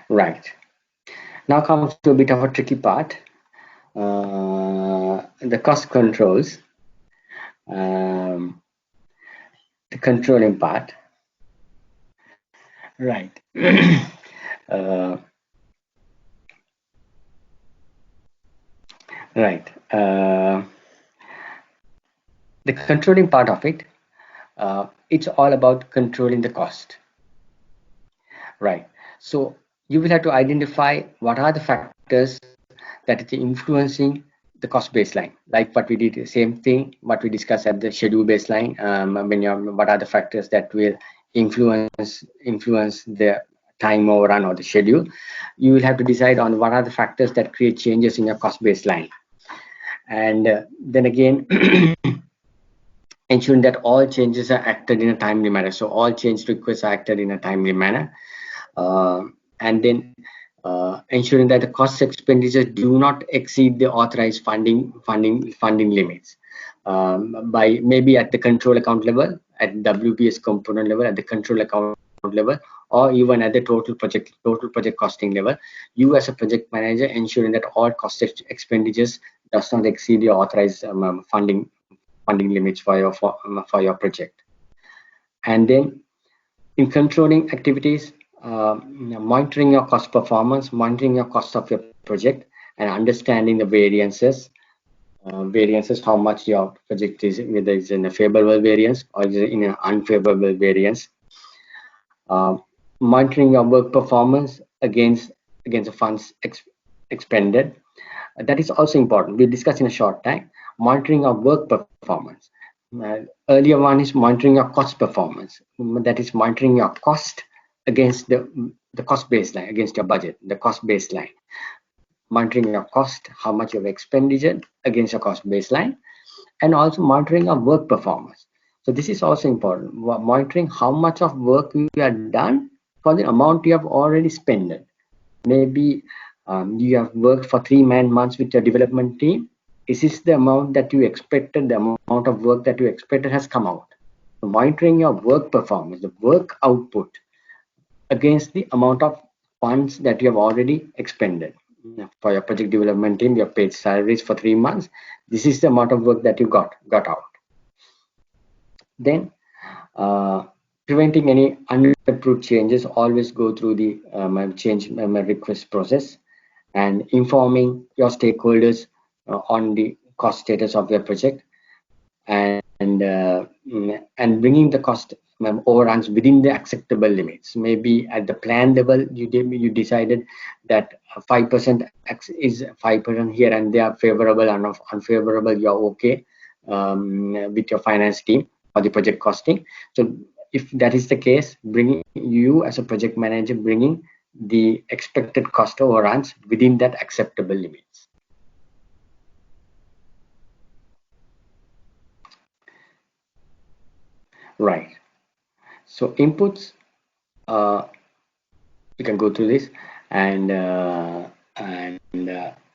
Right. Now comes to a bit of a tricky part, the cost controls, um, the controlling part. Right. uh, right. The controlling part of it, it's all about controlling the cost. Right. So you will have to identify what are the factors that is influencing the cost baseline. Like what we did, same thing, what we discussed at the schedule baseline. When what are the factors that will influence the time overrun or the schedule? You will have to decide on what are the factors that create changes in your cost baseline. And then again, ensuring that all changes are acted in a timely manner. So all change requests are acted in a timely manner. And then ensuring that the cost expenditures do not exceed the authorized funding limits, by maybe at the control account level, at WBS component level, at the control account level, or even at the total project costing level. You as a project manager ensuring that all cost expenditures does not exceed the authorized funding limits for your project. And then in controlling activities, monitoring your cost performance, monitoring your cost of your project, and understanding the variances, how much your project is, whether it's in a favorable variance or is in an unfavorable variance. Monitoring your work performance against the funds expended. That is also important. We'll discuss in a short time. Monitoring of work performance. Earlier one is monitoring your cost performance. That is monitoring your cost against the cost baseline, against your budget, the cost baseline. Monitoring your cost, how much you have expenditure against your cost baseline, and also monitoring of work performance. So this is also important. Monitoring how much of work you have done for the amount you have already spent. Maybe you have worked for 3 months with your development team. Is this the amount that you expected, the amount of work that you expected has come out? So monitoring your work performance, the work output against the amount of funds that you have already expended. For your project development team, you have paid salaries for 3 months. This is the amount of work that you got out. Then preventing any unapproved changes, always go through the change request process, and informing your stakeholders on the cost status of your project, and bringing the cost overruns within the acceptable limits. Maybe at the plan level, you decided that 5% is 5% here and there, favorable and unfavorable. You're okay with your finance team for the project costing. So if that is the case, bringing you as a project manager, bringing the expected cost overruns within that acceptable limits. Right. So inputs, you can go through this, and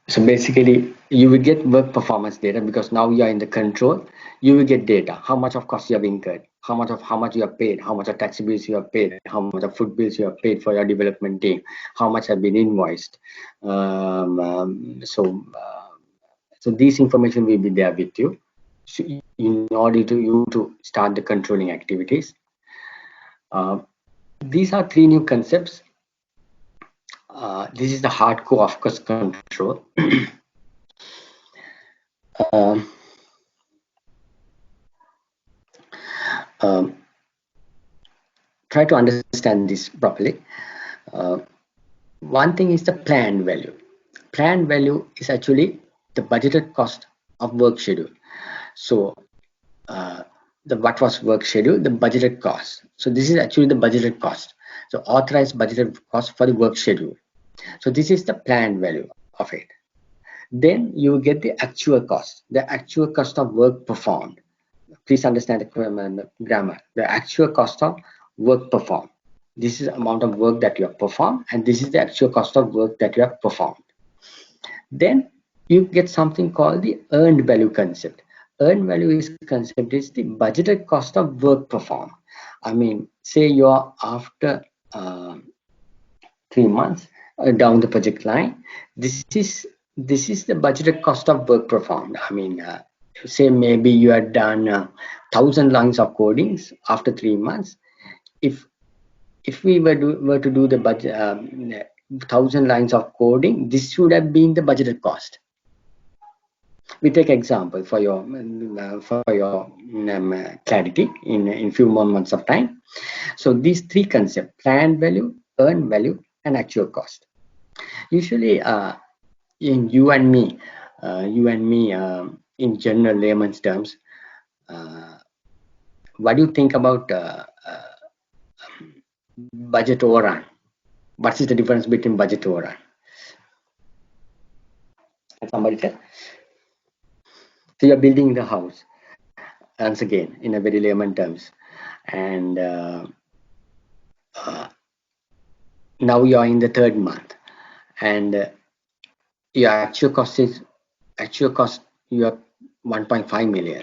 so basically you will get work performance data, because now you are in the control. You will get data, how much of cost you have incurred, how much you have paid, how much of taxi bills you have paid, how much of food bills you have paid for your development team, how much have been invoiced. So this information will be there with you, so in order to you to start the controlling activities. These are 3 new concepts. This is the hardcore of cost control. um, um, Try to understand this properly. One thing is the planned value. Planned value is actually the budgeted cost of work schedule. So what was work schedule, the budgeted cost. So this is actually the budgeted cost. So authorized budgeted cost for the work schedule. So this is the planned value of it. Then you get the actual cost of work performed. Please understand the grammar. The actual cost of work performed. This is the amount of work that you have performed, and this is the actual cost of work that you have performed. Then you get something called the earned value concept. Earned value is concept is the budgeted cost of work performed. I mean, say you're after 3 months, down the project line. This is the budgeted cost of work performed. I mean, say maybe you had done 1,000 lines of codings after 3 months. If we were to do the budget 1,000 lines of coding, this should have been the budgeted cost. We take example for your clarity in few more months of time. So these three concepts: planned value, earned value, and actual cost. Usually, in you and me, in general layman's terms, what do you think about budget overrun? What is the difference between budget overrun? Can somebody tell? So you're building the house, once again, in a very layman terms, and now you're in the third month, and your actual cost you are 1.5 million,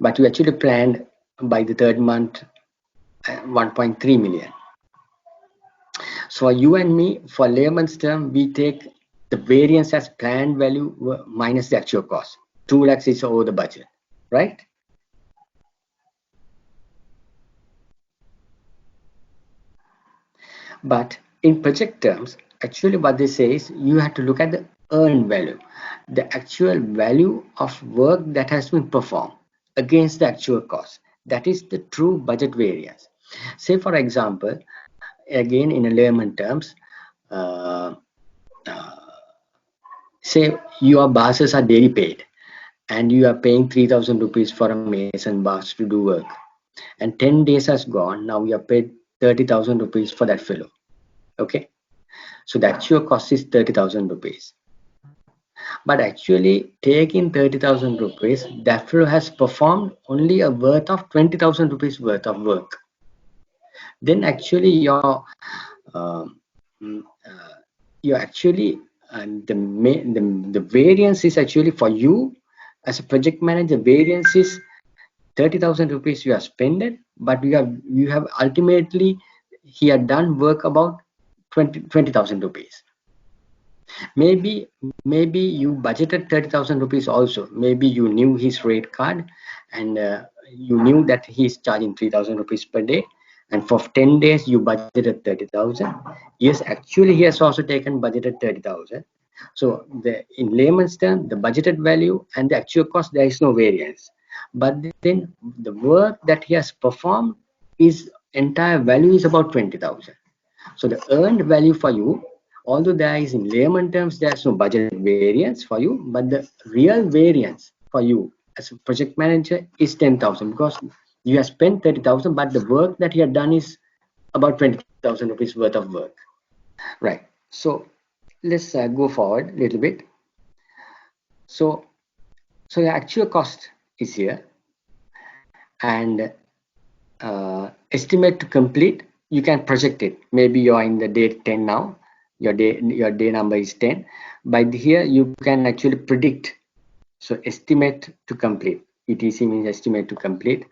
but you actually planned by the third month 1.3 million. So for you and me, for layman's term, we take the variance as planned value minus the actual cost. 2 lakhs is over the budget, right? But in project terms, actually what they say is you have to look at the earned value, the actual value of work that has been performed against the actual cost. That is the true budget variance. Say for example, again in a layman terms, say your bosses are daily paid and you are paying 3,000 rupees for a mason boss to do work, and 10 days has gone, now you are paid 30,000 rupees for that fellow. Okay, so the actual cost is 30,000 rupees, but actually taking 30,000 rupees, that fellow has performed only a worth of 20,000 rupees worth of work. Then actually your actually the variance is actually for you as a project manager. Variance is 30,000 rupees you have spent it, but you have ultimately he had done work about 20,000 rupees. Maybe you budgeted 30,000 rupees also. Maybe you knew his rate card, and you knew that he's charging 3,000 rupees per day, and for 10 days you budgeted 30,000. Yes, actually he has also taken budgeted 30,000. So in layman's term, the budgeted value and the actual cost, there is no variance. But then the work that he has performed, is entire value is about 20,000. So the earned value for you, although there is in layman terms, there's no budget variance for you, but the real variance for you as a project manager is 10,000, because you have spent 30,000, but the work that you have done is about 20,000 rupees worth of work. Right. So let's go forward a little bit. So the actual cost is here, and estimate to complete, you can project it. Maybe you're in the day 10 now, your day number is 10, but here you can actually predict. So estimate to complete, ETC means estimate to complete,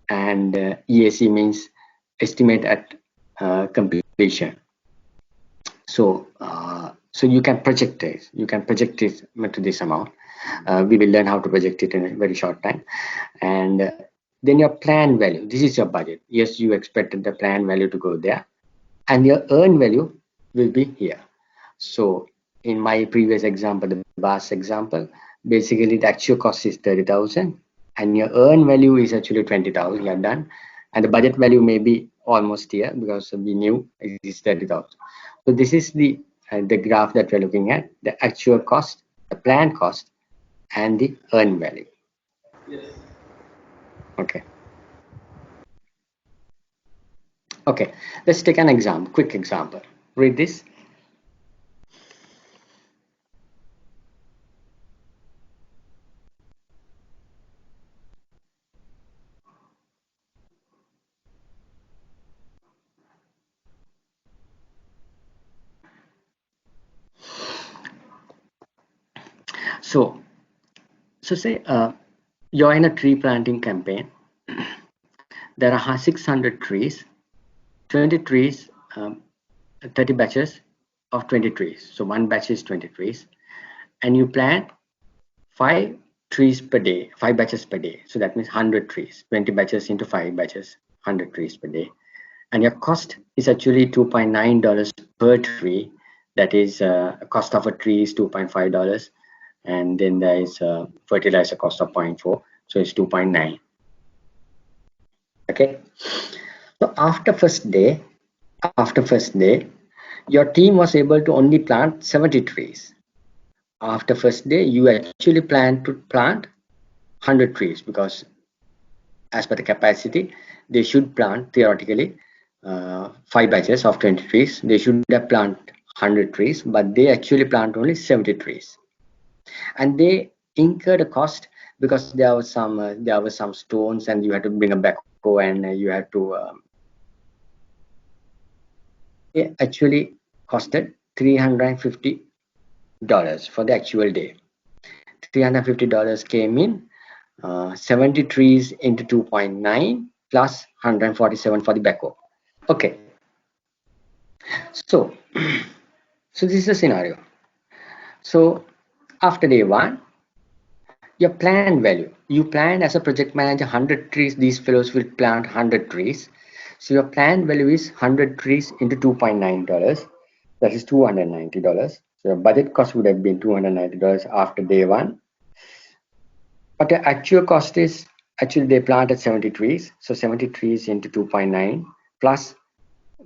and EAC means estimate at completion. So you can project it. You can project it to this amount. We will learn how to project it in a very short time. And then your plan value. This is your budget. Yes, you expected the plan value to go there, and your earn value will be here. So in my previous example, the BAS example, basically the actual cost is 30,000, and your earn value is actually 20,000. You are done, and the budget value may be almost here because we knew it is 30,000. So this is the graph that we're looking at: the actual cost, the planned cost, and the earn value. Yes. Okay. Okay, let's take an example, quick example. Read this. So say you're in a tree planting campaign. There are 600 trees, 20 trees, 30 batches of 20 trees. So one batch is 20 trees, and you plant 5 trees per day, 5 batches per day. So that means 100 trees, 20 batches into 5 batches, 100 trees per day. And your cost is actually $2.9 per tree. That is cost of a tree is $2.5, and then there is fertilizer cost of 0.4, so it's 2.9. Okay, so after first day, your team was able to only plant 70 trees. After first day, you actually plan to plant 100 trees, because as per the capacity, they should plant theoretically 5 batches of 20 trees. They should have planted 100 trees, but they actually plant only 70 trees, and they incurred a cost because there was some stones, and you had to bring a backhoe, and you had to it actually costed $350 for the actual day. $350 came in 70 trees into 2.9 plus 147 for the backhoe. Okay, so so this is the scenario. So after day one, your planned value, you planned as a project manager 100 trees. These fellows will plant 100 trees. So your planned value is 100 trees into $2.9. That is $290. So your budget cost would have been $290 after day one. But the actual cost is, actually they planted 70 trees. So 70 trees into 2.9 plus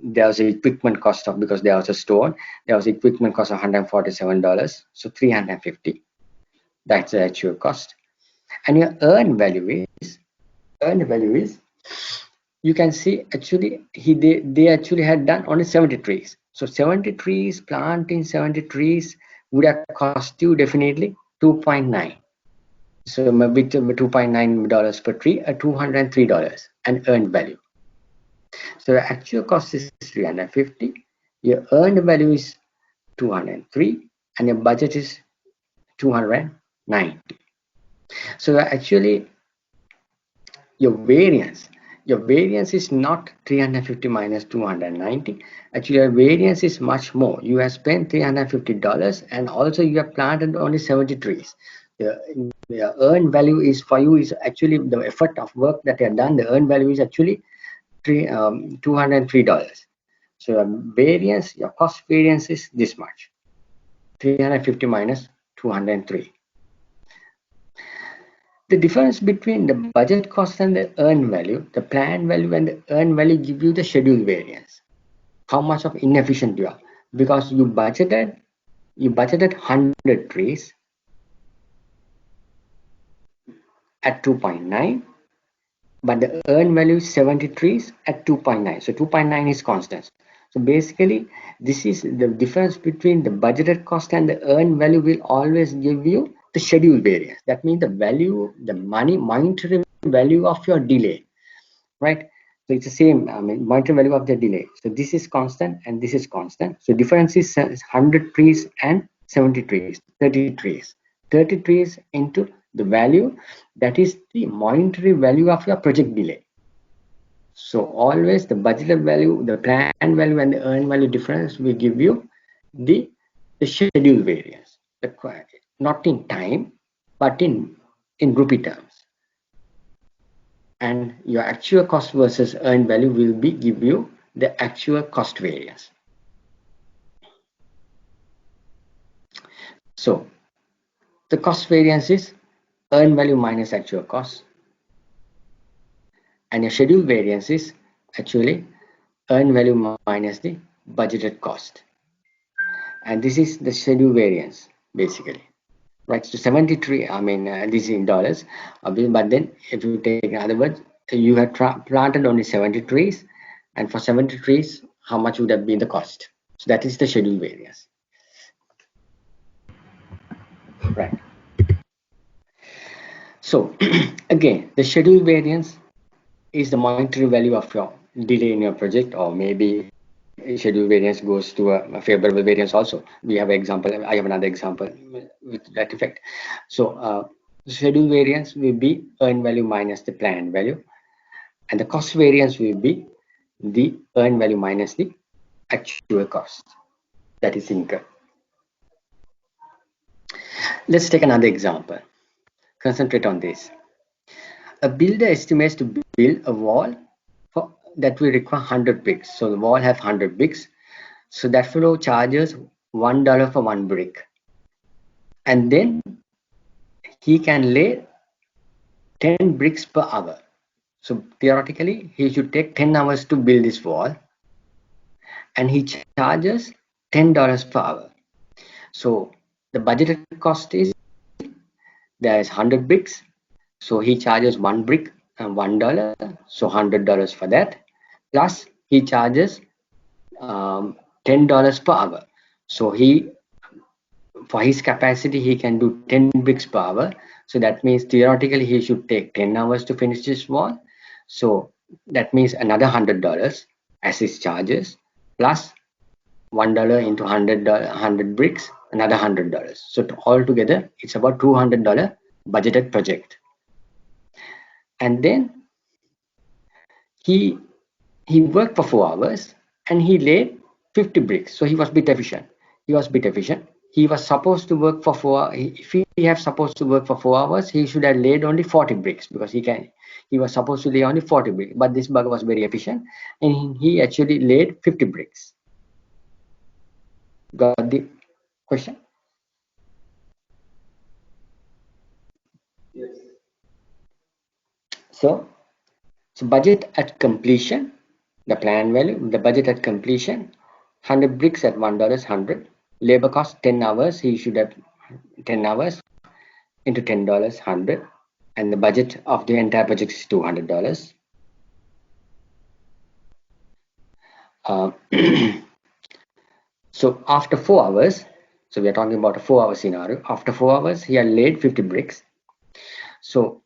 there was an equipment cost of, because there was a store, there was equipment cost of $147. So 350. That's the actual cost. And your earned value is, you can see actually they actually had done only 70 trees. So 70 trees, planting 70 trees would have cost you definitely 2.9. So maybe $2.9 per tree, $203 and earned value. So the actual cost is 350. Your earned value is 203, and your budget is 290. So actually your variance is not 350 minus 290. Actually your variance is much more. You have spent $350, and also you have planted only 70 trees. The earned value is for you is actually the effort of work that you have done. The earned value is actually $203. So your variance, your cost variance is this much, 350 minus 203. The difference between the budget cost and the earned value, the planned value and the earned value give you the schedule variance. How much of inefficient you are, because you budgeted 100 trees at 2.9, but the earned value is 70 trees at 2.9. So 2.9 is constant. So basically, this is the difference between the budgeted cost and the earned value will always give you the schedule variance. That means the value, the monetary value of your delay, right? So it's the same, monetary value of the delay. So this is constant and this is constant. So difference is 100 trees and 70 trees, 30 trees. 30 trees into the value, that is the monetary value of your project delay. So always the budgeted value, the planned value and the earned value difference will give you the schedule variance, not in time, but in rupee terms. And your actual cost versus earned value will give you the actual cost variance. So the cost variance is earned value minus actual cost, and your schedule variance is actually earned value minus the budgeted cost. And this is the schedule variance basically, right? So 73, this is in dollars, but then if you take, in other words, you have planted only 70 trees, and for 70 trees, how much would have been the cost? So that is the schedule variance, right? So again, the schedule variance is the monetary value of your delay in your project, or maybe schedule variance goes to a favorable variance also. We have an example, I have another example with that effect. So schedule variance will be earned value minus the planned value, and the cost variance will be the earned value minus the actual cost. that is incurred. Let's take another example. Concentrate on this. A builder estimates to build a wall that will require 100 bricks. So the wall have 100 bricks. So that fellow charges $1 for one brick. And then he can lay 10 bricks per hour. So theoretically, he should take 10 hours to build this wall. And he charges $10 per hour. So the budgeted cost is, there is 100 bricks. So he charges one brick and $1. So $100 for that. Plus he charges $10 per hour. So for his capacity, he can do 10 bricks per hour. So that means theoretically he should take 10 hours to finish this wall. So that means another $100 as his charges, plus $1 into 100 bricks, another $100. So altogether, it's about $200 budgeted project. And then he worked for 4 hours and he laid 50 bricks. So he was a bit efficient. He was supposed to work for 4. If he have supposed to work for 4 hours, he should have laid only 40 bricks, because he was supposed to lay only 40 bricks. But this bug was very efficient, and he actually laid 50 bricks. Got the question? Yes. So budget at completion, the plan value, the budget at completion, 100 bricks at $1, labor cost 10 hours, he should have 10 hours into $10, 100, and the budget of the entire project is $200. So after 4 hours, so we are talking about a 4-hour scenario. After 4 hours, he had laid 50 bricks. So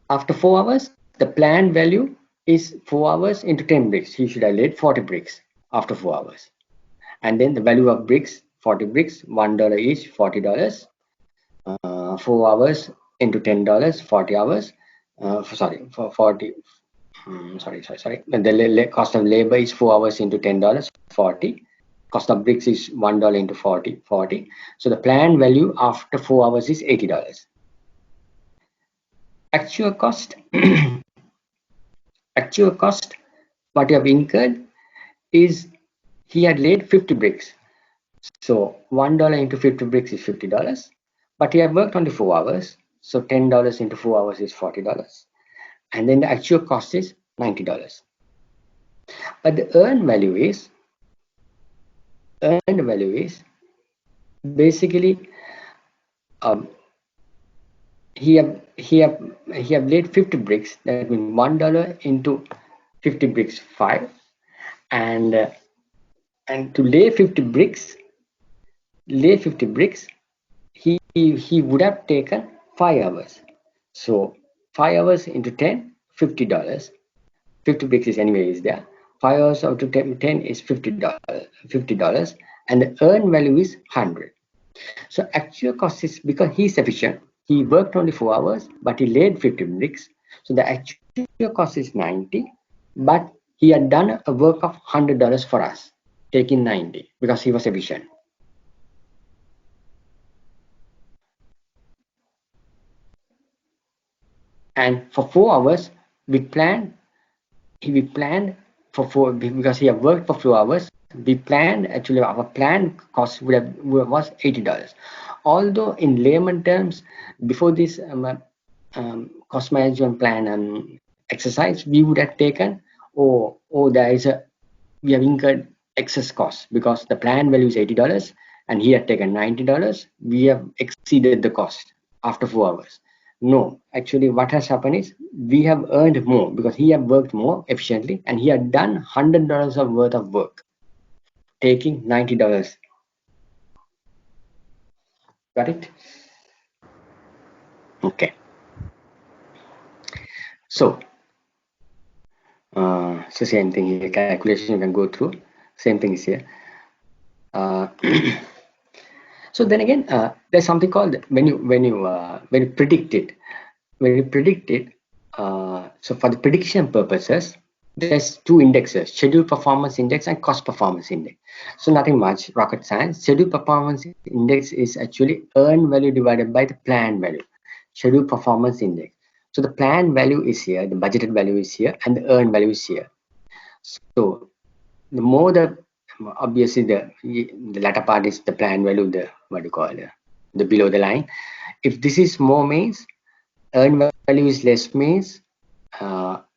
after 4 hours, the planned value is 4 hours into 10 bricks. He should have laid 40 bricks after 4 hours. And then the value of bricks, 40 bricks, $1 each, $40. 4 hours into $10, 40 hours. For 40. Sorry. The cost of labor is 4 hours into $10, 40. Cost of bricks is $1 into 40. So the planned value after 4 hours is $80. Actual cost, what you have incurred is he had laid 50 bricks. So $1 into 50 bricks is $50. But he had worked only 4 hours. So $10 into 4 hours is $40. And then the actual cost is $90. But the earned value is basically he have laid 50 bricks. That means $1 into 50 bricks, 5, and to lay 50 bricks, he would have taken 5 hours. So 5 hours into 10, $50. 50 bricks is anyway is there. 5 hours out of 10 is $50, and the earned value is 100. So actual cost is, because he's efficient, he worked only 4 hours, but he laid 50 bricks. So the actual cost is 90, but he had done a work of $100 for us, taking 90 because he was efficient. And for 4 hours, we planned for 4, because he had worked for 4 hours. We planned, actually our planned cost was $80. Although in layman terms, before this cost management plan exercise, we would have taken, we have incurred excess cost because the plan value is $80 and he had taken $90. We have exceeded the cost after 4 hours. No, actually what has happened is we have earned more because he had worked more efficiently and he had done $100 of worth of work, taking $90. Got it? Okay. So same thing here. Calculation you can go through. Same thing is here. So then again, there's something called when you predict it. So for the prediction purposes, there's two indexes, schedule performance index and cost performance index. So nothing much rocket science. Schedule performance index is actually earned value divided by the planned value. Schedule performance index. So the planned value is here, the budgeted value is here, and the earned value is here. So the more the obviously the latter part is the planned value, the what do you call it, the below the line. If this is more means earned value is less means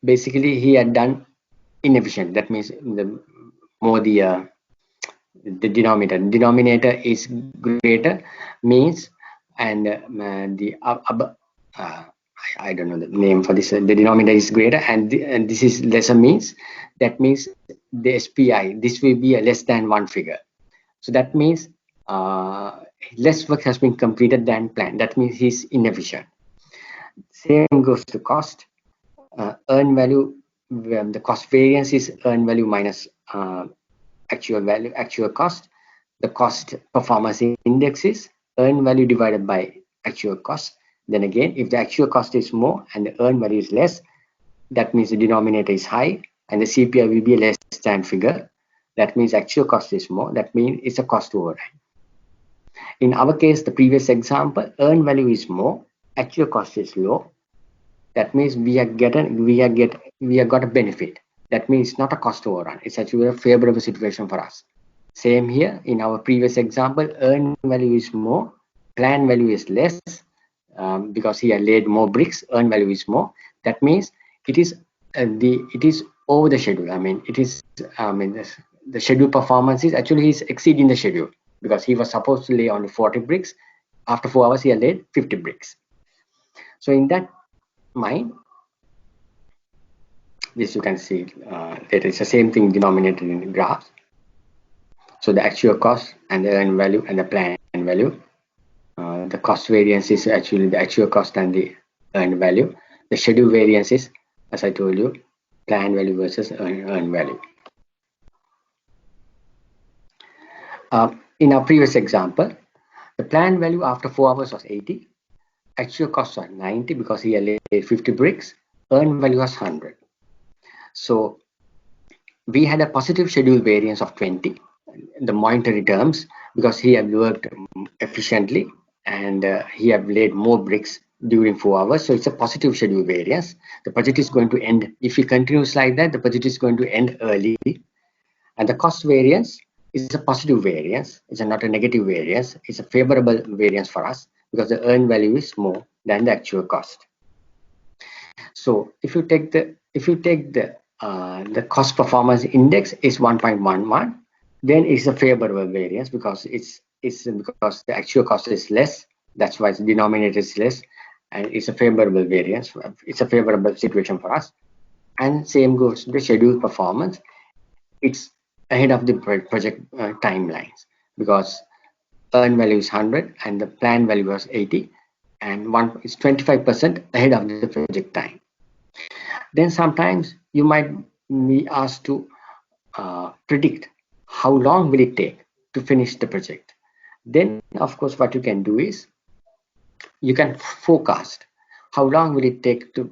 basically he had done inefficient. That means the more the denominator is greater means, and the I don't know the name for this. The denominator is greater, and this is lesser means. That means the SPI. This will be a less than one figure. So that means less work has been completed than planned. That means he's inefficient. Same goes to cost. Earned value. The cost variance is earned value minus actual value, actual cost. The cost performance index is earned value divided by actual cost. Then again, if the actual cost is more and the earned value is less, that means the denominator is high and the CPI will be a less than figure. That means actual cost is more. That means it's a cost overrun. In our case, the previous example, earned value is more, actual cost is low. That means we have got a benefit. That means it's not a cost overrun. It's actually a favorable situation for us. Same here in our previous example, earned value is more, planned value is less, because he had laid more bricks. Earned value is more. That means it is over the schedule. I mean, it is the schedule performance is actually he's exceeding the schedule because he was supposed to lay only 40 bricks. After 4 hours, he had laid 50 bricks. So in that mind, this you can see that it's the same thing denominated in the graphs. So the actual cost and the earned value and the planned value. The cost variance is actually the actual cost and the earned value. The schedule variance is, as I told you, planned value versus earned value. In our previous example, the planned value after 4 hours was 80. Actual cost was 90 because he had laid 50 bricks. Earned value was 100. So we had a positive schedule variance of 20, the monetary terms, because he had worked efficiently and he had laid more bricks during 4 hours. So it's a positive schedule variance. The project is going to end, if he continues like that, the project is going to end early. And the cost variance is a positive variance. It's not a negative variance. It's a favorable variance for us because the earned value is more than the actual cost. So if you take the cost performance index is 1.11, then it's a favorable variance because it's because the actual cost is less. That's why the denominator is less, and it's a favorable variance. It's a favorable situation for us. And same goes to the scheduled performance. It's ahead of the project timelines because earned value is 100 and the planned value was 80, and one is 25% ahead of the project time. Then sometimes you might be asked to predict how long will it take to finish the project. Then of course what you can do is you can forecast how long will it take to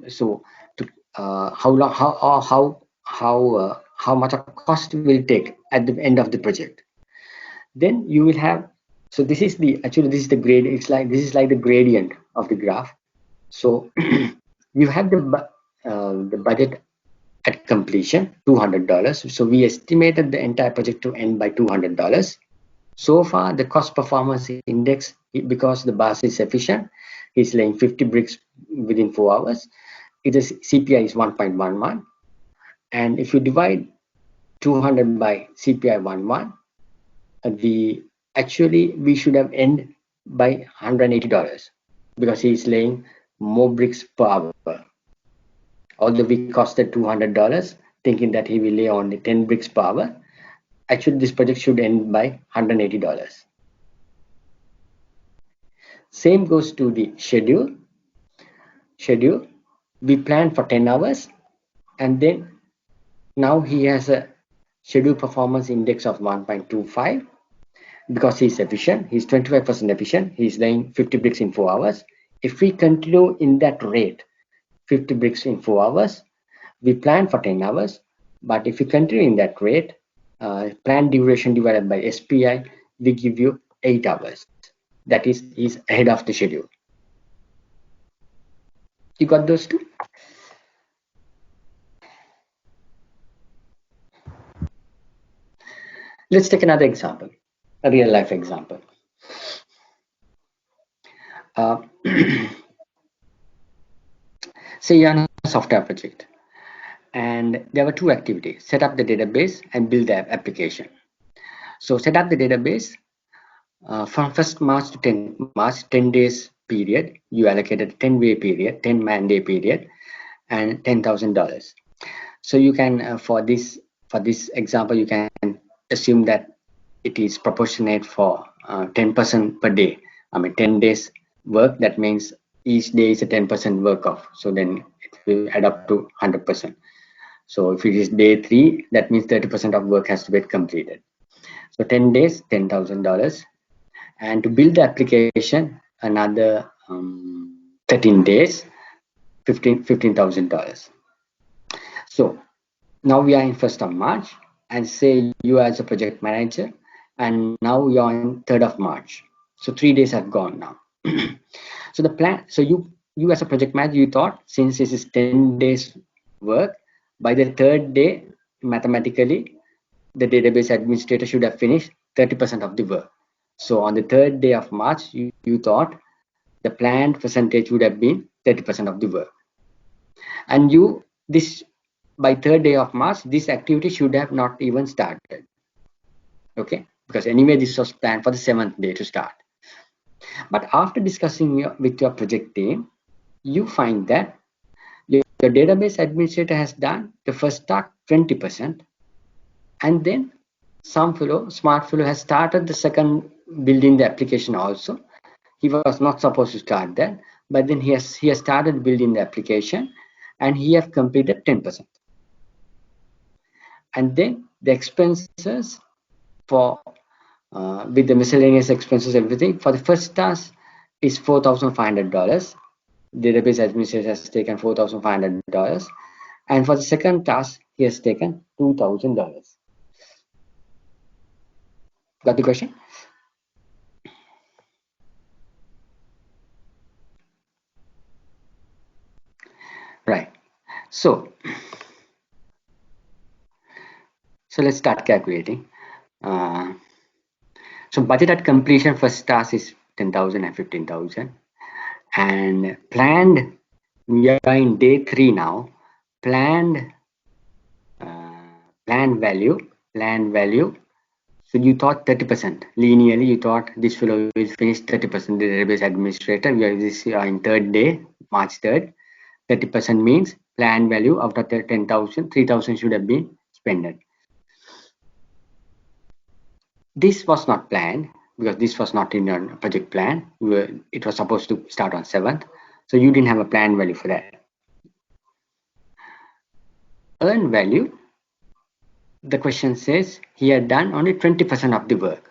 how much of cost will it take at the end of the project. Then you will have, so this is the grade. This is like the gradient of the graph. So you have the budget at completion, $200. So we estimated the entire project to end by $200. So far, the cost performance index, because the boss is efficient, he's laying 50 bricks within 4 hours. It is CPI is 1.11, and if you divide 200 by CPI 11, we should have end by $180 because he's laying more bricks per hour. Although we costed $200, thinking that he will lay only 10 bricks per hour, actually this project should end by $180. Same goes to the schedule. We planned for 10 hours, and then now he has a schedule performance index of 1.25 because he's efficient. He's 25% efficient. He's laying 50 bricks in 4 hours. If we continue in that rate, 50 bricks in 4 hours, we plan for 10 hours, But if you continue in that rate, planned duration divided by SPI will give you 8 hours. That is ahead of the schedule. You got those two? Let's take another example, a real life example. Uh, say you're on a software project and there were two activities: set up the database and build the application. So set up the database. From 1st March to 10th March, 10 days period, you allocated 10-day period, 10-man-day period, and $10,000. So you can, for this example, you can assume that it is proportionate for 10% per day. I mean, 10 days work, that means each day is a 10% work off. So then it will add up to 100%. So if it is day 3, that means 30% of work has to be completed. So 10 days, $10,000. And to build the application, another 13 days, $15,000. So now we are in 1st of March, and say you as a project manager, and now you're on 3rd of March. So 3 days have gone now. So the plan, so you as a project manager, you thought since this is 10 days work, by the 3rd day, mathematically, the database administrator should have finished 30% of the work. So on the 3rd day of March, you thought the planned percentage would have been 30% of the work. And by 3rd day of March, this activity should have not even started. Okay, because anyway, this was planned for the 7th day to start. But after discussing with your project team, you find that your database administrator has done the first task 20%, and then some smart fellow has started the second building the application also. He was not supposed to start that, but then he has started building the application, and he has completed 10%. And then the expenses for with the miscellaneous expenses, everything for the first task is $4,500. Database administrator has taken $4,500, and for the second task he has taken $2,000. Got the question? Right. So let's start calculating. So budget at completion first task is 10,000 and 15,000, and planned, we are in day 3 now. Planned value. So you thought 30%. Linearly, you thought this fellow will finish 30%. The database administrator, we are this in 3rd day, March 3rd. 30% means planned value out of 10,000, 3,000 should have been spent. This was not planned because this was not in your project plan. It was supposed to start on 7th. So you didn't have a planned value for that. Earned value, the question says he had done only 20% of the work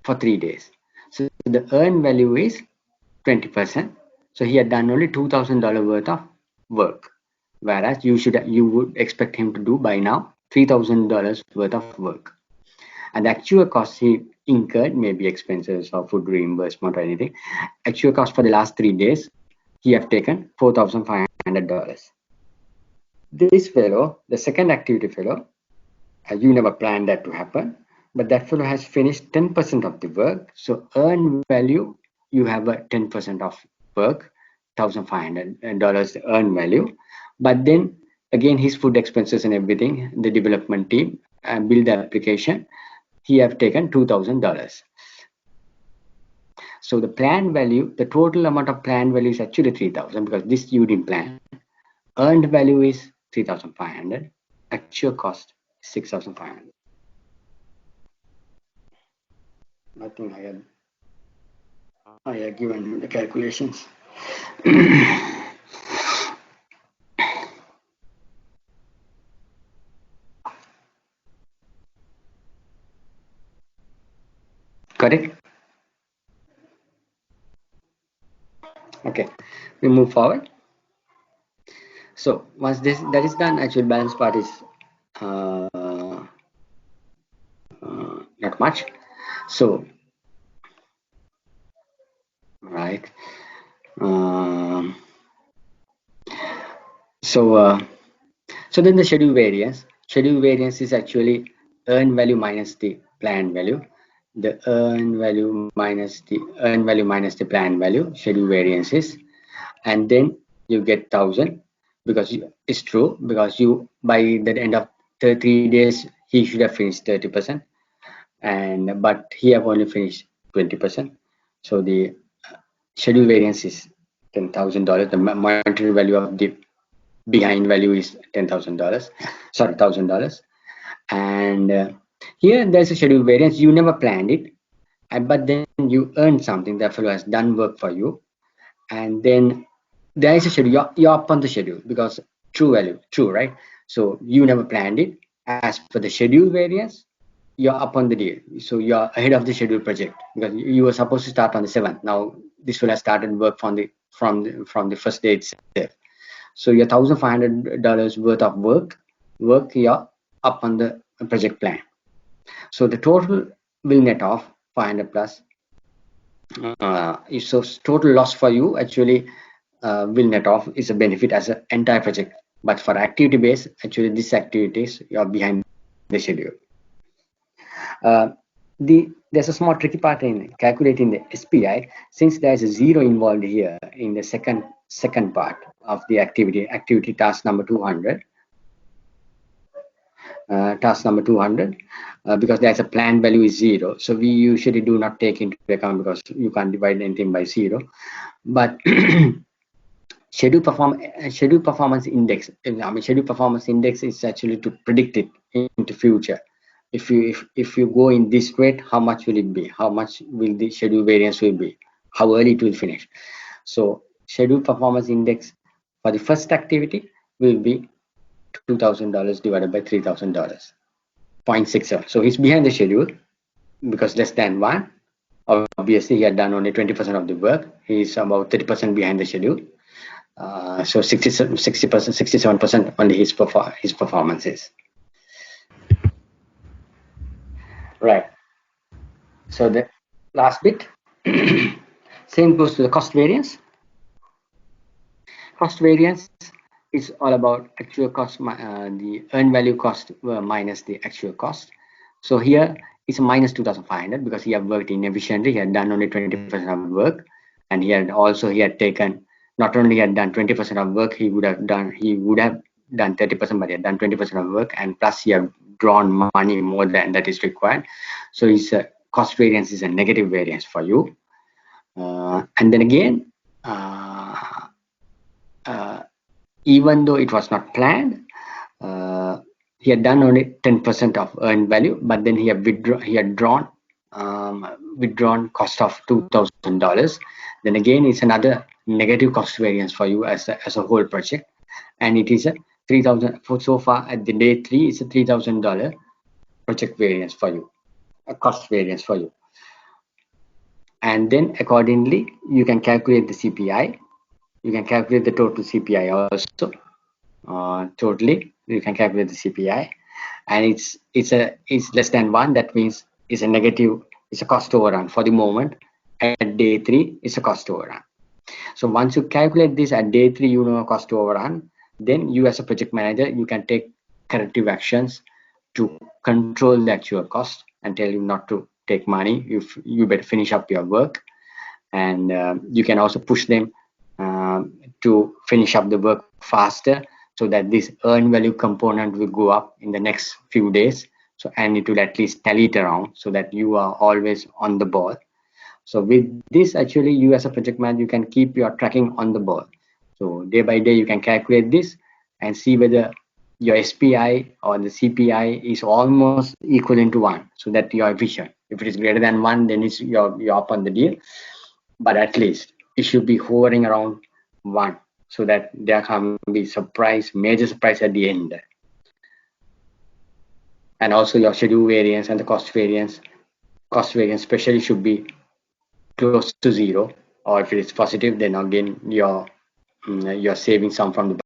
for 3 days. So the earned value is 20%. So he had done only $2,000 worth of work, whereas you would expect him to do by now $3,000 worth of work. And the actual cost he incurred, maybe expenses or food reimbursement or anything, actual cost for the last 3 days, he have taken $4,500. This fellow, the second activity fellow, you never planned that to happen, but that fellow has finished 10% of the work. So earned value, you have a 10% of work, $1,500 earned value. But then again, his food expenses and everything, the development team build the application, he have taken $2,000. So the planned value, the total amount of planned value is actually 3,000 because this you didn't plan. Earned value is 3,500. Actual cost 6,500. I think I have given the calculations. Correct? Okay, we move forward. So once that is done, actual balance part is not much. So, right. Um, so, so then the schedule variance. Schedule variance is actually earned value minus the planned value. The earned value minus the planned value. Schedule variance is, and then you get 1,000 because it's true, because you by the end of 3 days he should have finished 30%, and but he have only finished 20%. So the schedule variance is $10,000. The monetary value of the behind value is $10,000. Sorry, $1,000. And here there's a schedule variance. You never planned it, but then you earned something. The fellow has done work for you, and then there is a schedule. You're up on the schedule because true value, true, right? So you never planned it. As per the schedule variance, you're up on the deal. So you're ahead of the schedule project because you were supposed to start on the 7th. Now this will have started work from the first day itself. So your $1,500 worth of work you're up on the project plan. So the total will net off 500 plus. So total loss for you actually will net off is a benefit as an entire project. But for activity base, actually these activities you're behind the schedule. There's a small tricky part in calculating the SPI, since there's a zero involved here in the second part of the activity task number 200. Task number 200, because there's a planned value is 0, so we usually do not take into account because you can't divide anything by 0. But schedule performance index, schedule performance index is actually to predict it into future. If you go in this rate, how much will it be? How much will the schedule variance will be? How early it will finish? So schedule performance index for the first activity will be $2,000 divided by $3,000, 0.67. So he's behind the schedule because less than 1. Obviously, he had done only 20% of the work. He's about 30% behind the schedule. So 60%, 67% only his performances. Right. So the last bit, same goes to the cost variance. Cost variance is all about actual cost, the earned value cost minus the actual cost. So here it's a minus 2,500 because he had worked inefficiently. He had done only 20% of work, and he had taken, not only had done 20% of work, he would have done 30%, but he had done 20% of work, and plus he had drawn money more than that is required. So his cost variance is a negative variance for you. And then again, even though it was not planned, he had done only 10% of earned value, but then he had drawn cost of $2,000. Then again, it's another negative cost variance for you as a whole project, and it is a 3,000 for so far at the day 3. It's a $3,000 project variance for you, a cost variance for you. And then accordingly, you can calculate the CPI. You can calculate the total CPI also. Totally, you can calculate the CPI, and it's less than 1. That means it's a negative. It's a cost overrun for the moment. At day 3, it's a cost overrun. So once you calculate this at day 3, you know a cost overrun. Then you, as a project manager, you can take corrective actions to control the actual cost and tell you not to take money. If you better finish up your work, and you can also push them to finish up the work faster, so that this earned value component will go up in the next few days. So, and it will at least tally it around so that you are always on the ball. So with this, actually, you as a project manager, you can keep your tracking on the ball. So day by day, you can calculate this and see whether your SPI or the CPI is almost equivalent to 1, so that you are efficient. If it is greater than 1, then you're up on the deal. But at least it should be hovering around 1, so that there can be major surprise at the end. And also your schedule variance and the cost variance especially should be close to 0, or if it is positive, then again you're saving some from the